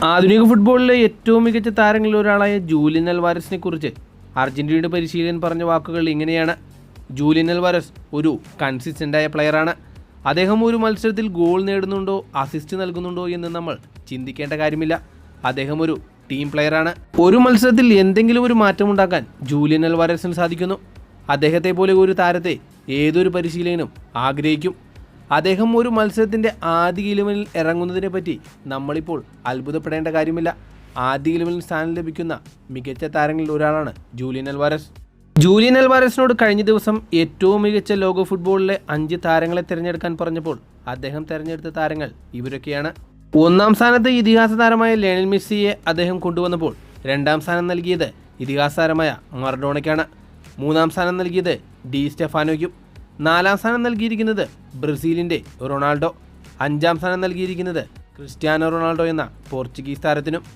ആധുനിക ഫുട്ബോളിലെ ഏറ്റവും മികച്ച താരങ്ങളിൽ ഒരാളായ ജൂലിയൻ അൽവാരസിനെ കുറിച്ച് അർജന്റീനയുടെ പരിശീലകൻ പറഞ്ഞ വാക്കുകൾ ഇങ്ങനെയാണ്. ജൂലിയൻ അൽവാരസ് ഒരു കൺസിസ്റ്റൻ്റായ പ്ലെയറാണ്. അദ്ദേഹം ഒരു മത്സരത്തിൽ ഗോൾ നേടുന്നുണ്ടോ അസിസ്റ്റ് നൽകുന്നുണ്ടോ എന്ന് നമ്മൾ ചിന്തിക്കേണ്ട കാര്യമില്ല. അദ്ദേഹം ഒരു ടീം പ്ലെയറാണ്. ഒരു മത്സരത്തിൽ എന്തെങ്കിലും ഒരു മാറ്റമുണ്ടാക്കാൻ ജൂലിയൻ അൽവാരസിന് സാധിക്കുന്നു. അദ്ദേഹത്തെ പോലെ ഒരു താരത്തെ ഏതൊരു പരിശീലകനും ആഗ്രഹിക്കും. അദ്ദേഹം ഒരു മത്സരത്തിൻ്റെ ആദ്യ ഇലവനിൽ ഇറങ്ങുന്നതിനെ പറ്റി നമ്മളിപ്പോൾ അത്ഭുതപ്പെടേണ്ട കാര്യമില്ല. ആദ്യ ഇലവനിൽ സ്ഥാനം ലഭിക്കുന്ന മികച്ച താരങ്ങളിൽ ഒരാളാണ് ജൂലിയൻ അൽവാരസ്. ജൂലിയൻ അൽവാരസിനോട് കഴിഞ്ഞ ദിവസം ഏറ്റവും മികച്ച ലോക ഫുട്ബോളിലെ 5 താരങ്ങളെ തിരഞ്ഞെടുക്കാൻ പറഞ്ഞപ്പോൾ അദ്ദേഹം തിരഞ്ഞെടുത്ത താരങ്ങൾ ഇവരൊക്കെയാണ്. 1-ാം സ്ഥാനത്ത് ഇതിഹാസ താരമായ ലയണൽ മെസ്സിയെ അദ്ദേഹം കൊണ്ടുവന്നപ്പോൾ 2-ാം സ്ഥാനം നൽകിയത് ഇതിഹാസ താരമായ മറഡോണയ്ക്കാണ്. 3-ാം സ്ഥാനം നൽകിയത് ഡി സ്റ്റെഫാനോയ്ക്കും. 4-ാം സ്ഥാനം നൽകിയിരിക്കുന്നത് ബ്രസീലിൻ്റെ റൊണാൾഡോ. 5-ാം സ്ഥാനം നൽകിയിരിക്കുന്നത് ക്രിസ്ത്യാനോ റൊണാൾഡോ എന്ന പോർച്ചുഗീസ് താരത്തിനും.